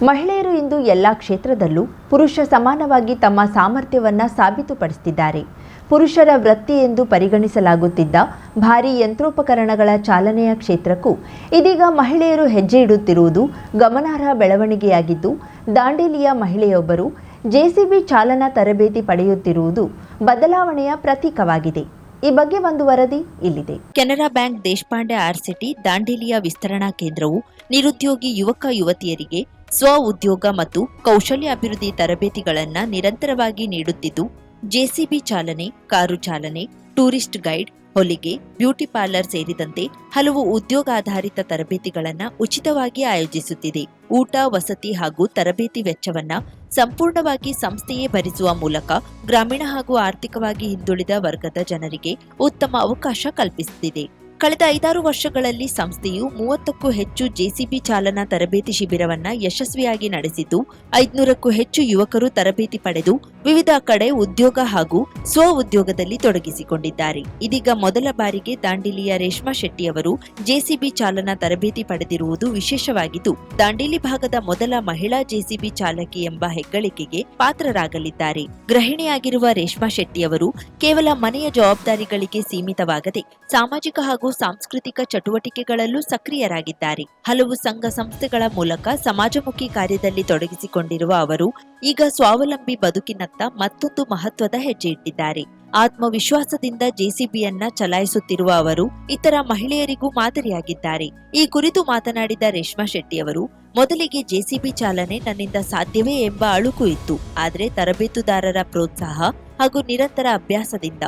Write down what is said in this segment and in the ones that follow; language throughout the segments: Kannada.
ಮಹಿಳೆಯರು ಇಂದು ಎಲ್ಲ ಕ್ಷೇತ್ರದಲ್ಲೂ ಪುರುಷ ಸಮಾನವಾಗಿ ತಮ್ಮ ಸಾಮರ್ಥ್ಯವನ್ನು ಸಾಬೀತುಪಡಿಸುತ್ತಿದ್ದಾರೆ. ಪುರುಷರ ವೃತ್ತಿ ಎಂದು ಪರಿಗಣಿಸಲಾಗುತ್ತಿದ್ದ ಭಾರೀ ಯಂತ್ರೋಪಕರಣಗಳ ಚಾಲನೆಯ ಕ್ಷೇತ್ರಕ್ಕೂ ಇದೀಗ ಮಹಿಳೆಯರು ಹೆಜ್ಜೆ ಇಡುತ್ತಿರುವುದು ಗಮನಾರ್ಹ ಬೆಳವಣಿಗೆಯಾಗಿದ್ದು, ದಾಂಡೇಲಿಯ ಮಹಿಳೆಯೊಬ್ಬರು ಜೆಸಿಬಿ ಚಾಲನಾ ತರಬೇತಿ ಪಡೆಯುತ್ತಿರುವುದು ಬದಲಾವಣೆಯ ಪ್ರತೀಕವಾಗಿದೆ. ಈ ಬಗ್ಗೆ ಒಂದು ವರದಿ ಇಲ್ಲಿದೆ. ಕೆನರಾ ಬ್ಯಾಂಕ್ ದೇಶಪಾಂಡೆ ಆರ್ಸಿಟಿ ದಾಂಡೇಲಿಯ ವಿಸ್ತರಣಾ ಕೇಂದ್ರವು ನಿರುದ್ಯೋಗಿ ಯುವಕ ಯುವತಿಯರಿಗೆ ಸ್ವ ಉದ್ಯೋಗ ಮತ್ತು ಕೌಶಲ್ಯ ಅಭಿವೃದ್ಧಿ ತರಬೇತಿಗಳನ್ನು ನಿರಂತರವಾಗಿ ನೀಡುತ್ತಿದ್ದು, ಜೆಸಿಬಿ ಚಾಲನೆ, ಕಾರು ಚಾಲನೆ, ಟೂರಿಸ್ಟ್ ಗೈಡ್, ಹೊಲಿಗೆ, ಬ್ಯೂಟಿ ಪಾರ್ಲರ್ ಸೇರಿದಂತೆ ಹಲವು ಉದ್ಯೋಗಾಧಾರಿತ ತರಬೇತಿಗಳನ್ನು ಉಚಿತವಾಗಿ ಆಯೋಜಿಸುತ್ತಿದೆ. ಊಟ, ವಸತಿ ಹಾಗೂ ತರಬೇತಿ ವೆಚ್ಚವನ್ನ ಸಂಪೂರ್ಣವಾಗಿ ಸಂಸ್ಥೆಯೇ ಭರಿಸುವ ಮೂಲಕ ಗ್ರಾಮೀಣ ಹಾಗೂ ಆರ್ಥಿಕವಾಗಿ ಹಿಂದುಳಿದ ವರ್ಗದ ಜನರಿಗೆ ಉತ್ತಮ ಅವಕಾಶ ಕಲ್ಪಿಸುತ್ತಿದೆ. ಕಳೆದ 5-6 ವರ್ಷಗಳಲ್ಲಿ ಸಂಸ್ಥೆಯು 30ಕ್ಕೂ ಹೆಚ್ಚು ಜೆಸಿಬಿ ಚಾಲನಾ ತರಬೇತಿ ಶಿಬಿರವನ್ನ ಯಶಸ್ವಿಯಾಗಿ ನಡೆಸಿದ್ದು, 500ಕ್ಕೂ ಹೆಚ್ಚು ಯುವಕರು ತರಬೇತಿ ಪಡೆದು ವಿವಿಧ ಕಡೆ ಉದ್ಯೋಗ ಹಾಗೂ ಸ್ವ ಉದ್ಯೋಗದಲ್ಲಿ ತೊಡಗಿಸಿಕೊಂಡಿದ್ದಾರೆ. ಇದೀಗ ಮೊದಲ ಬಾರಿಗೆ ದಾಂಡೇಲಿಯ ರೇಷ್ಮಾ ಶೆಟ್ಟಿ ಅವರು ಜೆಸಿಬಿ ಚಾಲನಾ ತರಬೇತಿ ಪಡೆದಿರುವುದು ವಿಶೇಷವಾಗಿದ್ದು, ದಾಂಡೇಲಿ ಭಾಗದ ಮೊದಲ ಮಹಿಳಾ ಜೆಸಿಬಿ ಚಾಲಕಿ ಎಂಬ ಹೆಗ್ಗಳಿಕೆಗೆ ಪಾತ್ರರಾಗಲಿದ್ದಾರೆ. ಗೃಹಿಣಿಯಾಗಿರುವ ರೇಷ್ಮಾ ಶೆಟ್ಟಿ ಅವರು ಕೇವಲ ಮನೆಯ ಜವಾಬ್ದಾರಿಗಳಿಗೆ ಸೀಮಿತವಾಗದೆ ಸಾಮಾಜಿಕ ಹಾಗೂ ಸಾಂಸ್ಕೃತಿಕ ಚಟುವಟಿಕೆಗಳಲ್ಲೂ ಸಕ್ರಿಯರಾಗಿದ್ದಾರೆ. ಹಲವು ಸಂಘ ಸಂಸ್ಥೆಗಳ ಮೂಲಕ ಸಮಾಜಮುಖಿ ಕಾರ್ಯದಲ್ಲಿ ತೊಡಗಿಸಿಕೊಂಡಿರುವ ಅವರು ಈಗ ಸ್ವಾವಲಂಬಿ ಬದುಕಿನತ್ತ ಮತ್ತೊಂದು ಮಹತ್ವದ ಹೆಜ್ಜೆ ಇಟ್ಟಿದ್ದಾರೆ. ಆತ್ಮವಿಶ್ವಾಸದಿಂದ ಜೆಸಿಬಿಯನ್ನ ಚಲಾಯಿಸುತ್ತಿರುವ ಅವರು ಇತರ ಮಹಿಳೆಯರಿಗೂ ಮಾದರಿಯಾಗಿದ್ದಾರೆ. ಈ ಕುರಿತು ಮಾತನಾಡಿದ ರೇಷ್ಮಾ ಶೆಟ್ಟಿ ಅವರು, ಮೊದಲಿಗೆ ಜೆಸಿಬಿ ಚಾಲನೆ ನನ್ನಿಂದ ಸಾಧ್ಯವೇ ಎಂಬ ಅಳುಕು ಇತ್ತು. ಆದರೆ ತರಬೇತುದಾರರ ಪ್ರೋತ್ಸಾಹ ಹಾಗೂ ನಿರಂತರ ಅಭ್ಯಾಸದಿಂದ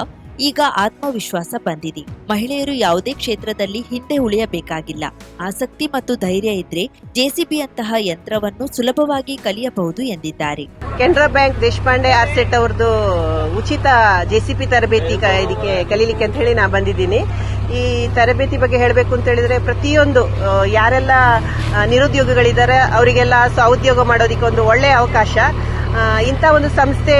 ಈಗ ಆತ್ಮವಿಶ್ವಾಸ ಬಂದಿದೆ. ಮಹಿಳೆಯರು ಯಾವುದೇ ಕ್ಷೇತ್ರದಲ್ಲಿ ಹಿಂದೆ ಉಳಿಯಬೇಕಾಗಿಲ್ಲ. ಆಸಕ್ತಿ ಮತ್ತು ಧೈರ್ಯ ಇದ್ರೆ ಜೆಸಿಬಿಯಂತಹ ಯಂತ್ರವನ್ನು ಸುಲಭವಾಗಿ ಕಲಿಯಬಹುದು ಎಂದಿದ್ದಾರೆ. ಕೆನರಾ ಬ್ಯಾಂಕ್ ದೇಶಪಾಂಡೆ ಆರ್ಸೆಟ್ ಅವ್ರದ್ದು ಉಚಿತ ಜೆಸಿಬಿ ತರಬೇತಿ ಇದಕ್ಕೆ ಕಲೀಲಿಕ್ಕೆ ಅಂತ ಹೇಳಿ ನಾ ಬಂದಿದ್ದೀನಿ. ಈ ತರಬೇತಿ ಬಗ್ಗೆ ಹೇಳಬೇಕು ಅಂತ ಹೇಳಿದ್ರೆ, ಪ್ರತಿಯೊಂದು ಯಾರೆಲ್ಲ ನಿರುದ್ಯೋಗಿಗಳಿದ್ದಾರೆ ಅವರಿಗೆಲ್ಲ ಸ್ವಉದ್ಯೋಗ ಮಾಡೋದಕ್ಕೆ ಒಂದು ಒಳ್ಳೆಯ ಅವಕಾಶ. ಇಂಥ ಒಂದು ಸಂಸ್ಥೆ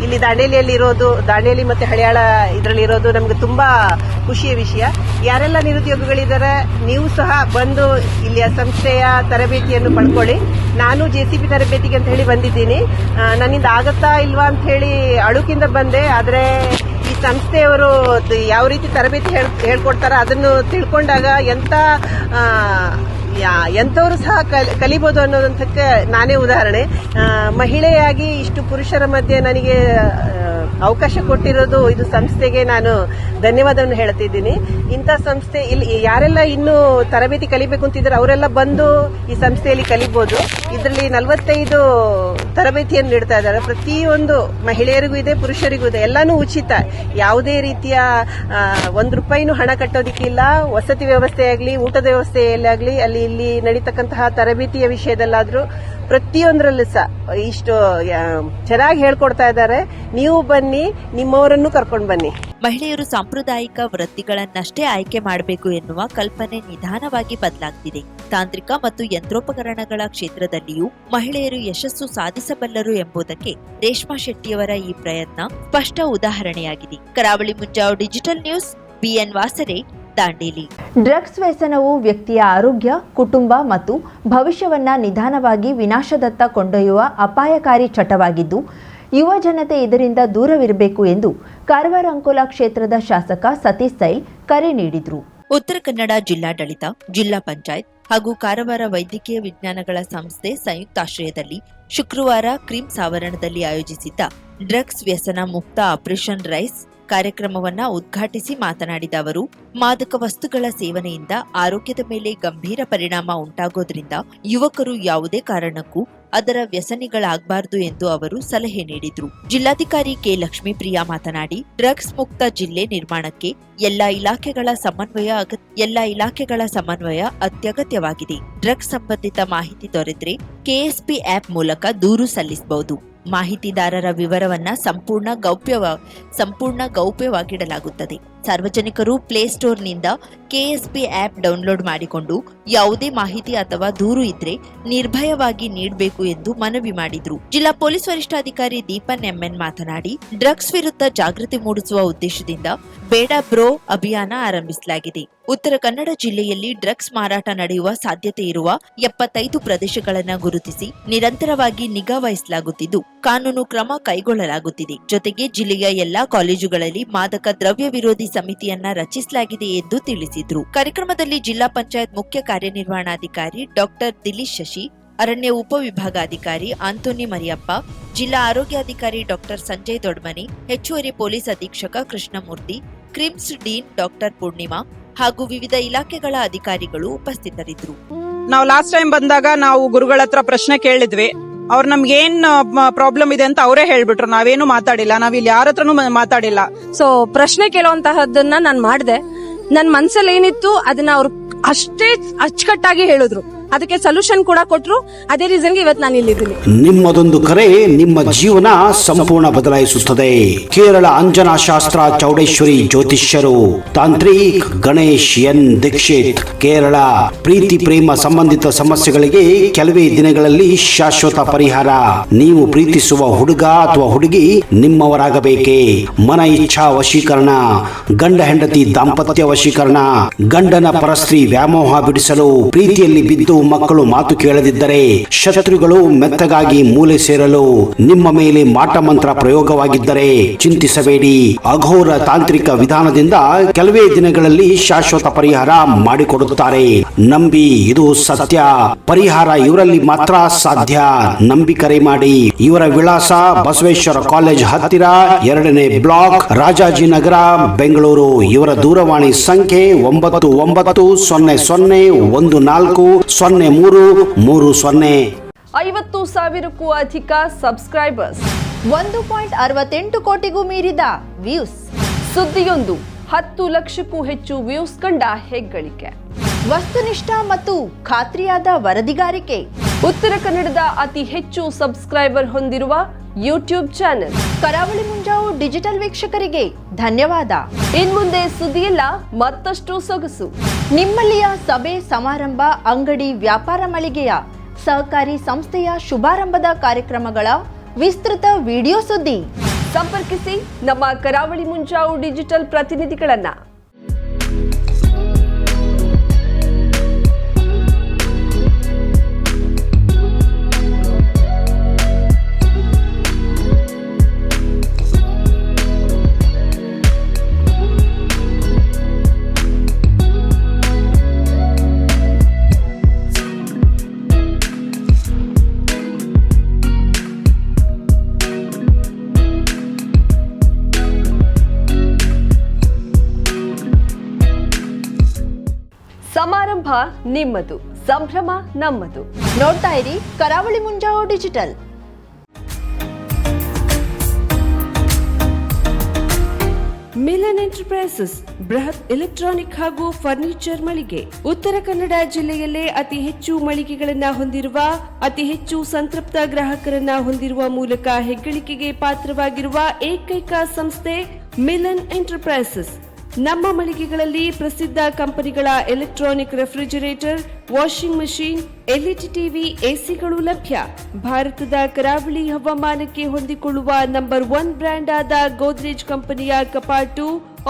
ಇಲ್ಲಿ ದಾಂಡೇಲಿಯಲ್ಲಿ ಇರೋದು, ದಾಂಡೇಲಿ ಮತ್ತೆ ಹಳಿಯಾಳ ಇದರಲ್ಲಿ ಇರೋದು ನಮ್ಗೆ ತುಂಬಾ ಖುಷಿಯ ವಿಷಯ. ಯಾರೆಲ್ಲ ನಿರುದ್ಯೋಗಿಗಳಿದ್ದಾರೆ ನೀವು ಸಹ ಬಂದು ಇಲ್ಲಿಯ ಸಂಸ್ಥೆಯ ತರಬೇತಿಯನ್ನು ಪಡ್ಕೊಳ್ಳಿ. ನಾನು ಜೆಸಿಬಿ ತರಬೇತಿಗೆ ಅಂತ ಹೇಳಿ ಬಂದಿದ್ದೀನಿ. ನನ್ನಿಂದ ಆಗತ್ತಾ ಇಲ್ವಾ ಅಂತ ಹೇಳಿ ಅಳುಕಿಂದ ಬಂದೆ. ಆದ್ರೆ ಈ ಸಂಸ್ಥೆಯವರು ಯಾವ ರೀತಿ ತರಬೇತಿ ಹೇಳ್ಕೊಡ್ತಾರ ಅದನ್ನು ತಿಳ್ಕೊಂಡಾಗ ಎಂಥವರು ಸಹ ಕಲಿಬಹುದು ಅನ್ನೋದಂತಕ್ಕೆ ನಾನೇ ಉದಾಹರಣೆ. ಮಹಿಳೆಯಾಗಿ ಇಷ್ಟು ಪುರುಷರ ಮಧ್ಯೆ ನನಗೆ ಅವಕಾಶ ಕೊಟ್ಟಿರೋದು ಇದು ಸಂಸ್ಥೆಗೆ ನಾನು ಧನ್ಯವಾದವನ್ನು ಹೇಳ್ತಿದ್ದೀನಿ. ಇಂಥ ಸಂಸ್ಥೆ ಇಲ್ಲಿ ಯಾರೆಲ್ಲ ಇನ್ನು ತರಬೇತಿ ಕಲಿಬೇಕು ಅಂತಿದ್ದಾರೆ ಅವರೆಲ್ಲ ಬಂದು ಈ ಸಂಸ್ಥೆಯಲ್ಲಿ ಕಲಿಬಹುದು. ಇದರಲ್ಲಿ 45 ತರಬೇತಿಯನ್ನು ನೀಡ್ತಾ ಇದ್ದಾರೆ. ಪ್ರತಿಯೊಂದು ಮಹಿಳೆಯರಿಗೂ ಇದೆ, ಪುರುಷರಿಗೂ ಇದೆ, ಎಲ್ಲಾನು ಉಚಿತ. ಯಾವುದೇ ರೀತಿಯ ₹1 ಹಣ ಕಟ್ಟೋದಿಕ್ಕಿಲ್ಲ. ವಸತಿ ವ್ಯವಸ್ಥೆ ಆಗಲಿ, ಊಟದ ವ್ಯವಸ್ಥೆಯಲ್ಲಾಗಲಿ, ಇಲ್ಲಿ ನಡೀತಕ್ಕಂತಹ ತರಬೇತಿಯ ವಿಷಯದಲ್ಲಾದ್ರೂ ಪ್ರತಿಯೊಂದರಲ್ಲೂ ಸಹ ಇಷ್ಟು ಚೆನ್ನಾಗಿ ಹೇಳ್ಕೊಡ್ತಾ ಇದ್ದಾರೆ. ನೀವು ಬನ್ನಿ, ನಿಮ್ಮವರನ್ನು ಕರ್ಕೊಂಡು ಬನ್ನಿ. ಮಹಿಳೆಯರು ಸಾಂಪ್ರದಾಯಿಕ ವೃತ್ತಿಗಳನ್ನಷ್ಟೇ ಆಯ್ಕೆ ಮಾಡಬೇಕು ಎನ್ನುವ ಕಲ್ಪನೆ ನಿಧಾನವಾಗಿ ಬದಲಾಗ್ತಿದೆ. ತಾಂತ್ರಿಕ ಮತ್ತು ಯಂತ್ರೋಪಕರಣಗಳ ಕ್ಷೇತ್ರದಲ್ಲಿಯೂ ಮಹಿಳೆಯರು ಯಶಸ್ಸು ಸಾಧಿಸಬಲ್ಲರು ಎಂಬುದಕ್ಕೆ ರೇಷ್ಮಾ ಶೆಟ್ಟಿಯವರ ಈ ಪ್ರಯತ್ನ ಸ್ಪಷ್ಟ ಉದಾಹರಣೆಯಾಗಿದೆ. ಕರಾವಳಿ ಮುಂಜಾವು digital news, BN ವಾಸರೆ, Dandeli. Drugs ವ್ಯಸನವು ವ್ಯಕ್ತಿಯ ಆರೋಗ್ಯ, ಕುಟುಂಬ ಮತ್ತು ಭವಿಷ್ಯವನ್ನ ನಿಧಾನವಾಗಿ ವಿನಾಶದತ್ತ ಕೊಂಡೊಯ್ಯುವ ಅಪಾಯಕಾರಿ ಚಟವಾಗಿದ್ದು, ಯುವ ಜನತೆ ಇದರಿಂದ ದೂರವಿರಬೇಕು ಎಂದು ಕಾರವಾರ ಅಂಕೋಲಾ ಕ್ಷೇತ್ರದ ಶಾಸಕ ಸತೀಶ್ ಸೈಲ್ ಕರೆ ನೀಡಿದರು. ಉತ್ತರ ಕನ್ನಡ ಜಿಲ್ಲಾಡಳಿತ, ಜಿಲ್ಲಾ ಪಂಚಾಯತ್ ಹಾಗೂ ಕಾರವಾರ ವೈದ್ಯಕೀಯ ವಿಜ್ಞಾನಗಳ ಸಂಸ್ಥೆ ಸಂಯುಕ್ತಾಶ್ರಯದಲ್ಲಿ ಶುಕ್ರವಾರ ಕ್ರಿಮ್ಸ್ ಆವರಣದಲ್ಲಿ ಆಯೋಜಿಸಿದ್ದ ಡ್ರಗ್ಸ್ ವ್ಯಸನ ಮುಕ್ತ ಆಪರೇಷನ್ ರೈಸ್ ಕಾರ್ಯಕ್ರಮವನ್ನ ಉದ್ಘಾಟಿಸಿ ಮಾತನಾಡಿದ ಅವರು, ಮಾದಕ ವಸ್ತುಗಳ ಸೇವನೆಯಿಂದ ಆರೋಗ್ಯದ ಮೇಲೆ ಗಂಭೀರ ಪರಿಣಾಮ ಉಂಟಾಗೋದ್ರಿಂದ ಯುವಕರು ಯಾವುದೇ ಕಾರಣಕ್ಕೂ ಅದರ ವ್ಯಸನಿಗಳಾಗಬಾರದು ಎಂದು ಅವರು ಸಲಹೆ ನೀಡಿದರು. ಜಿಲ್ಲಾಧಿಕಾರಿ ಕೆ. ಲಕ್ಷ್ಮೀಪ್ರಿಯಾ ಮಾತನಾಡಿ, ಡ್ರಗ್ಸ್ ಮುಕ್ತ ಜಿಲ್ಲೆ ನಿರ್ಮಾಣಕ್ಕೆ ಎಲ್ಲಾ ಇಲಾಖೆಗಳ ಸಮನ್ವಯ ಅತ್ಯಗತ್ಯವಾಗಿದೆ. ಡ್ರಗ್ಸ್ ಸಂಬಂಧಿತ ಮಾಹಿತಿ ದೊರೆತರೆ ಕೆಎಸ್ಪಿ ಆಪ್ ಮೂಲಕ ದೂರು ಸಲ್ಲಿಸಬಹುದು. ಮಾಹಿತಿದಾರರ ವಿವರವನ್ನ ಸಂಪೂರ್ಣ ಗೌಪ್ಯವಾಗಿಡಲಾಗುತ್ತದೆ. ಸಾರ್ವಜನಿಕರು ಪ್ಲೇಸ್ಟೋರ್ನಿಂದ ಕೆಎಸ್ಪಿ ಆಪ್ ಡೌನ್ಲೋಡ್ ಮಾಡಿಕೊಂಡು ಯಾವುದೇ ಮಾಹಿತಿ ಅಥವಾ ದೂರು ಇದ್ರೆ ನಿರ್ಭಯವಾಗಿ ನೀಡಬೇಕು ಎಂದು ಮನವಿ ಮಾಡಿದ್ರು. ಜಿಲ್ಲಾ ಪೊಲೀಸ್ ವರಿಷ್ಠಾಧಿಕಾರಿ ದೀಪನ್ ಎಂಎನ್ ಮಾತನಾಡಿ, ಡ್ರಗ್ಸ್ ವಿರುದ್ಧ ಜಾಗೃತಿ ಮೂಡಿಸುವ ಉದ್ದೇಶದಿಂದ ಬೇಡ ಬ್ರೋ ಅಭಿಯಾನ ಆರಂಭಿಸಲಾಗಿದೆ. ಉತ್ತರ ಕನ್ನಡ ಜಿಲ್ಲೆಯಲ್ಲಿ ಡ್ರಗ್ಸ್ ಮಾರಾಟ ನಡೆಯುವ ಸಾಧ್ಯತೆ ಇರುವ 75 ಪ್ರದೇಶಗಳನ್ನು ಗುರುತಿಸಿ ನಿರಂತರವಾಗಿ ನಿಗಾ ವಹಿಸಲಾಗುತ್ತಿದ್ದು ಕಾನೂನು ಕ್ರಮ ಕೈಗೊಳ್ಳಲಾಗುತ್ತಿದೆ. ಜೊತೆಗೆ ಜಿಲ್ಲೆಯ ಎಲ್ಲಾ ಕಾಲೇಜುಗಳಲ್ಲಿ ಮಾದಕ ದ್ರವ್ಯ ವಿರೋಧಿ ಸಮಿತಿಯನ್ನ ರಚಿಸಲಾಗಿದೆ ಎಂದು ತಿಳಿಸಿದ್ರು. ಕಾರ್ಯಕ್ರಮದಲ್ಲಿ ಜಿಲ್ಲಾ ಪಂಚಾಯತ್ ಮುಖ್ಯ ಕಾರ್ಯನಿರ್ವಹಣಾಧಿಕಾರಿ ಡಾಕ್ಟರ್ ದಿಲೀಶ್ ಶಶಿ, ಅರಣ್ಯ ಉಪವಿಭಾಗಾಧಿಕಾರಿ ಆಂಟೋನಿ ಮರಿಯಪ್ಪ, ಜಿಲ್ಲಾ ಆರೋಗ್ಯಾಧಿಕಾರಿ ಡಾಕ್ಟರ್ ಸಂಜಯ್ ದೊಡ್ಮನಿ, ಹೆಚ್ಚುವರಿ ಪೊಲೀಸ್ ಅಧೀಕ್ಷಕ ಕೃಷ್ಣಮೂರ್ತಿ, ಕ್ರಿಮ್ಸ್ ಡೀನ್ ಡಾಕ್ಟರ್ ಪೂರ್ಣಿಮಾ ಹಾಗೂ ವಿವಿಧ ಇಲಾಖೆಗಳ ಅಧಿಕಾರಿಗಳು ಉಪಸ್ಥಿತರಿದ್ದರು. ನಾವು ಲಾಸ್ಟ್ ಟೈಮ್ ಬಂದಾಗ ನಾವು ಗುರುಗಳ ಹತ್ರ ಪ್ರಶ್ನೆ ಕೇಳಿದ್ವಿ. ಅವ್ರು ನಮ್ಗೆ ಏನ್ ಪ್ರಾಬ್ಲಮ್ ಇದೆ ಅಂತ ಅವರೇ ಹೇಳ್ಬಿಟ್ರು. ನಾವೇನು ಮಾತಾಡಿಲ್ಲ, ನಾವಿಲ್ಲಿ ಯಾರ ಹತ್ರನೂ ಮಾತಾಡಿಲ್ಲ. ಸೊ ಪ್ರಶ್ನೆ ಕೇಳುವಂತಹದ್ದನ್ನ ನಾನು ಮಾಡಿದೆ. ನನ್ ಮನ್ಸಲ್ಲಿ ಏನಿತ್ತು ಅದನ್ನ ಅವ್ರು ಅಷ್ಟೇ ಅಚ್ಚುಕಟ್ಟಾಗಿ ಹೇಳಿದ್ರು. ಅದಕ್ಕೆ ಸೊಲ್ಯೂಷನ್ ಕೂಡ ಕೊಟ್ರು. ಅದೇ ರೀಸನ್ಗೆ ಇವತ್ತು ನಾನು ಇಲ್ಲಿದ್ದೀನಿ. ನಿಮ್ಮದೊಂದು ಕರೆ ನಿಮ್ಮ ಜೀವನ ಸಂಪೂರ್ಣ ಬದಲಾಯಿಸುತ್ತದೆ. ಕೇರಳ ಅಂಜನಾ ಶಾಸ್ತ್ರ ಚೌಡೇಶ್ವರಿ ಜ್ಯೋತಿಷ್ಯರು ತಾಂತ್ರಿಕ್ ಗಣೇಶ್ ಎನ್ ದೀಕ್ಷಿತ್, ಕೇರಳ. ಪ್ರೀತಿ ಪ್ರೇಮ ಸಂಬಂಧಿತ ಸಮಸ್ಯೆಗಳಿಗೆ ಕೆಲವೇ ದಿನಗಳಲ್ಲಿ ಶಾಶ್ವತ ಪರಿಹಾರ. ನೀವು ಪ್ರೀತಿಸುವ ಹುಡುಗ ಅಥವಾ ಹುಡುಗಿ ನಿಮ್ಮವರಾಗಬೇಕೇ? ಮನ ಇಚ್ಛಾ ವಶೀಕರಣ, ಗಂಡ ಹೆಂಡತಿ ದಾಂಪತ್ಯ ವಶೀಕರಣ, ಗಂಡನ ಪರಸ್ತ್ರೀ ವ್ಯಾಮೋಹ ಬಿಡಿಸಲು, ಪ್ರೀತಿಯಲ್ಲಿ ಬಿದ್ದು ಮಕ್ಕಳು ಮಾತು ಕೇಳದಿದ್ದರೆ, ಶತ್ರುಗಳು ಮೆತ್ತಗಾಗಿ ಮೂಲೆ ಸೇರಲು, ನಿಮ್ಮ ಮೇಲೆ ಮಾಟ ಮಂತ್ರ ಪ್ರಯೋಗವಾಗಿದ್ದರೆ ಚಿಂತಿಸಬೇಡಿ. ಅಘೋರ ತಾಂತ್ರಿಕ ವಿಧಾನದಿಂದ ಕೆಲವೇ ದಿನಗಳಲ್ಲಿ ಶಾಶ್ವತ ಪರಿಹಾರ ಮಾಡಿಕೊಡುತ್ತಾರೆ. ನಂಬಿ, ಇದು ಸತ್ಯ. ಪರಿಹಾರ ಇವರಲ್ಲಿ ಮಾತ್ರ ಸಾಧ್ಯ. ನಂಬಿ ಕರೆ ಮಾಡಿ. ಇವರ ವಿಳಾಸ ಬಸವೇಶ್ವರ ಕಾಲೇಜ್ ಹತ್ತಿರ, 2ನೇ ಬ್ಲಾಕ್, ರಾಜಾಜಿನಗರ, ಬೆಂಗಳೂರು. ಇವರ ದೂರವಾಣಿ ಸಂಖ್ಯೆ 9914140330. 50,000ಕ್ಕೂ ಅಧಿಕ ಸಬ್ಸ್ಕ್ರೈಬರ್ಸ್, 1.68 ಕೋಟಿಗೂ ಮೀರಿದ ವ್ಯೂಸ್, ಸುದ್ದಿಯೊಂದು 10 ಲಕ್ಷಕ್ಕೂ ಹೆಚ್ಚು ವ್ಯೂಸ್ ಕಂಡ ಹೆಗ್ಗಳಿಕೆ, ವಸ್ತುನಿಷ್ಠ ಮತ್ತು ಖಾತ್ರಿಯಾದ ವರದಿಗಾರಿಕೆ, ಉತ್ತರ ಕನ್ನಡದ ಅತಿ ಹೆಚ್ಚು ಸಬ್ಸ್ಕ್ರೈಬರ್ ಹೊಂದಿರುವ ಯೂಟ್ಯೂಬ್ ಚಾನೆಲ್ ಕರಾವಳಿ ಮುಂಜಾವು ಡಿಜಿಟಲ್ ವೀಕ್ಷಕರಿಗೆ ಧನ್ಯವಾದ. ಇನ್ಮುಂದೆ ಸುದ್ದಿಯೆಲ್ಲ ಮತ್ತಷ್ಟು ಸೊಗಸು. ನಿಮ್ಮಲ್ಲಿಯ ಸಭೆ ಸಮಾರಂಭ, ಅಂಗಡಿ ವ್ಯಾಪಾರ ಮಳಿಗೆಯ ಸಹಕಾರಿ ಸಂಸ್ಥೆಯ ಶುಭಾರಂಭದ ಕಾರ್ಯಕ್ರಮಗಳ ವಿಸ್ತೃತ ವಿಡಿಯೋ ಸುದ್ದಿ. ಸಂಪರ್ಕಿಸಿ ನಮ್ಮ ಕರಾವಳಿ ಮುಂಜಾವು ಡಿಜಿಟಲ್ ಪ್ರತಿನಿಧಿಗಳನ್ನ. ಸಮಾರಂಭ ನಿಮ್ಮದು, ಸಂಭ್ರಮ ನಮ್ಮದು. ನೋಡ್ತಾ ಇರಿ ಕರಾವಳಿ ಮುಂಜಾವು ಡಿಜಿಟಲ್. ಮಿಲನ್ ಎಂಟರ್ಪ್ರೈಸಸ್ ಬೃಹತ್ ಎಲೆಕ್ಟ್ರಾನಿಕ್ ಹಾಗೂ ಫರ್ನಿಚರ್ ಮಳಿಗೆ. ಉತ್ತರ ಕನ್ನಡ ಜಿಲ್ಲೆಯಲ್ಲೇ ಅತಿ ಹೆಚ್ಚು ಮಳಿಗೆಗಳನ್ನ ಹೊಂದಿರುವ, ಅತಿ ಹೆಚ್ಚು ಸಂತೃಪ್ತ ಗ್ರಾಹಕರನ್ನ ಹೊಂದಿರುವ ಮೂಲಕ ಹೆಗ್ಗಳಿಕೆಗೆ ಪಾತ್ರವಾಗಿರುವ ಏಕೈಕ ಸಂಸ್ಥೆ ಮಿಲನ್ ಎಂಟರ್ಪ್ರೈಸಸ್. ನಮ್ಮ ಮಳಿಗೆಗಳಲ್ಲಿ ಪ್ರಸಿದ್ಧ ಕಂಪನಿಗಳ electronic refrigerator, washing machine, LED TV, ಎಸಿಗಳು ಲಭ್ಯ. ಭಾರತದ ಕರಾವಳಿ ಹವಾಮಾನಕ್ಕೆ ಹೊಂದಿಕೊಳ್ಳುವ ನಂಬರ್ 1 ಬ್ರ್ಯಾಂಡ್ ಆದ ಗೋದ್ರೇಜ್ ಕಂಪನಿಯ ಕಪಾಟು,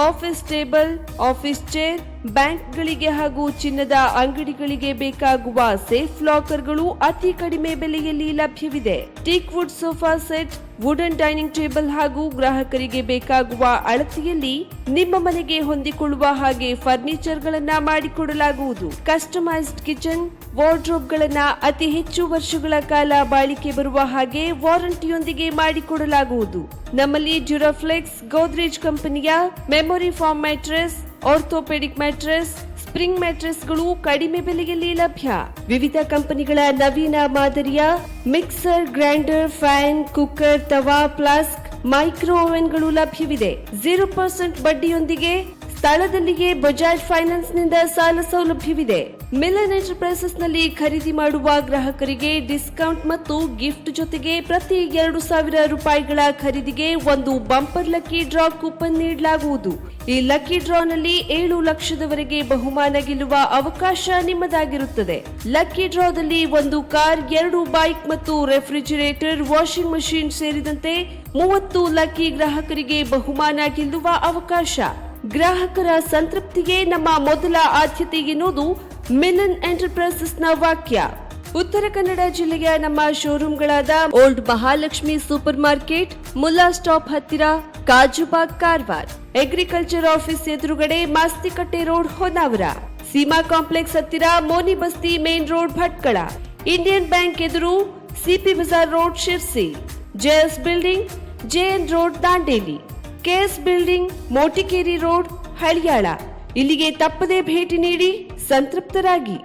ಆಫೀಸ್ ಟೇಬಲ್, ಆಫೀಸ್ ಚೇರ್, ಬ್ಯಾಂಕ್ಗಳಿಗೆ ಹಾಗೂ ಚಿನ್ನದ ಅಂಗಡಿಗಳಿಗೆ ಬೇಕಾಗುವ ಸೇಫ್ ಲಾಕರ್ಗಳು ಅತಿ ಕಡಿಮೆ ಬೆಲೆಯಲ್ಲಿ ಲಭ್ಯವಿದೆ. Teak wood sofa set, wooden dining table ಹಾಗೂ ಗ್ರಾಹಕರಿಗೆ ಬೇಕಾಗುವ ಅಳತೆಯಲ್ಲಿ ನಿಮ್ಮ ಮನೆಗೆ ಹೊಂದಿಕೊಳ್ಳುವ ಹಾಗೆ ಫರ್ನಿಚರ್ ಗಳನ್ನ ಮಾಡಿಕೊಡಲಾಗುವುದು. ಕಸ್ಟಮೈಸ್ಡ್ ಕಿಚನ್, ವಾರ್ಡ್ರೋಬ್ ಗಳನ್ನ ಅತಿ ಹೆಚ್ಚು ವರ್ಷಗಳ ಕಾಲ ಬಾಳಿಕೆ ಬರುವ ಹಾಗೆ ವಾರಂಟಿಯೊಂದಿಗೆ ಮಾಡಿಕೊಡಲಾಗುವುದು. ನಮ್ಮಲ್ಲಿ ಡ್ಯೂರಾಫ್ಲೆಕ್ಸ್, ಗೋದ್ರೇಜ್ ಕಂಪನಿಯ memory foam mattress, orthopaedic mattress, spring ಮ್ಯಾಟ್ರೆಸ್ಗಳು ಕಡಿಮೆ ಬೆಲೆಯಲ್ಲಿ ಲಭ್ಯ. ವಿವಿಧ ಕಂಪನಿಗಳ ನವೀನ ಮಾದರಿಯ ಮಿಕ್ಸರ್, ಗ್ರೈಂಡರ್, ಫ್ಯಾನ್, ಕುಕ್ಕರ್, ತವಾ, ಫ್ಲಾಸ್ಕ್, ಮೈಕ್ರೋ ಓವೆನ್ಗಳು ಲಭ್ಯವಿದೆ. 0% ಬಡ್ಡಿಯೊಂದಿಗೆ ಸ್ಥಳದಲ್ಲಿಯೇ ಬಜಾಜ್ ಫೈನಾನ್ಸ್ ನಿಂದ ಸಾಲ ಸೌಲಭ್ಯವಿದೆ. ಮಿಲನ್ ಎಂಟರ್ಪ್ರೈಸಸ್ನಲ್ಲಿ ಖರೀದಿ ಮಾಡುವ ಗ್ರಾಹಕರಿಗೆ ಡಿಸ್ಕೌಂಟ್ ಮತ್ತು ಗಿಫ್ಟ್ ಜೊತೆಗೆ ಪ್ರತಿ 2,000 ರೂಪಾಯಿಗಳ ಖರೀದಿಗೆ ಒಂದು ಬಂಪರ್ ಲಕ್ಕಿ ಡ್ರಾ ಕೂಪನ್ ನೀಡಲಾಗುವುದು. ಈ ಲಕ್ಕಿ ಡ್ರಾನಲ್ಲಿ 7 ಲಕ್ಷದವರೆಗೆ ಬಹುಮಾನ ಗೆಲ್ಲುವ ಅವಕಾಶ ನಿಮ್ಮದಾಗಿರುತ್ತದೆ. ಲಕ್ಕಿ ಡ್ರಾದಲ್ಲಿ 1 ಕಾರ್, 2 ಬೈಕ್ ಮತ್ತು ರೆಫ್ರಿಜಿರೇಟರ್, ವಾಷಿಂಗ್ ಮಷಿನ್ ಸೇರಿದಂತೆ 30 ಲಕ್ಕಿ ಗ್ರಾಹಕರಿಗೆ ಬಹುಮಾನ ಗೆಲ್ಲುವ ಅವಕಾಶ. ಗ್ರಾಹಕರ ಸಂತೃಪ್ತಿಗೆ ನಮ್ಮ ಮೊದಲ ಆದ್ಯತೆ ಎನ್ನುವುದು ಮಿಲನ್ ಎಂಟರ್ಪ್ರೈಸಸ್ನ ವಾಕ್ಯ. ಉತ್ತರ ಕನ್ನಡ ಜಿಲ್ಲೆಯ ನಮ್ಮ ಶೋರೂಮ್ಗಳಾದ old Mahalakshmi super market, Mulla stop ಹತ್ತಿರ, ಕಾಜುಬಾಗ್ ಕಾರವಾರ, ಅಗ್ರಿಕಲ್ಚರ್ ಆಫೀಸ್ ಎದುರುಗಡೆ ಮಾಸ್ತಿಕಟ್ಟೆ ರೋಡ್ ಹೊನ್ನಾವರ, ಸೀಮಾ ಕಾಂಪ್ಲೆಕ್ಸ್ ಹತ್ತಿರ Moni Basti main road Bhatkal, Indian bank ಎದುರು CP Bazar road Sirsi, JS building JN road Dandeli, KS building Motikeri road Haliyal. ಇಲ್ಲಿಗೆ ತಪ್ಪದೇ ಭೇಟಿ ನೀಡಿ ಸಂತೃಪ್ತರಾಗಿ.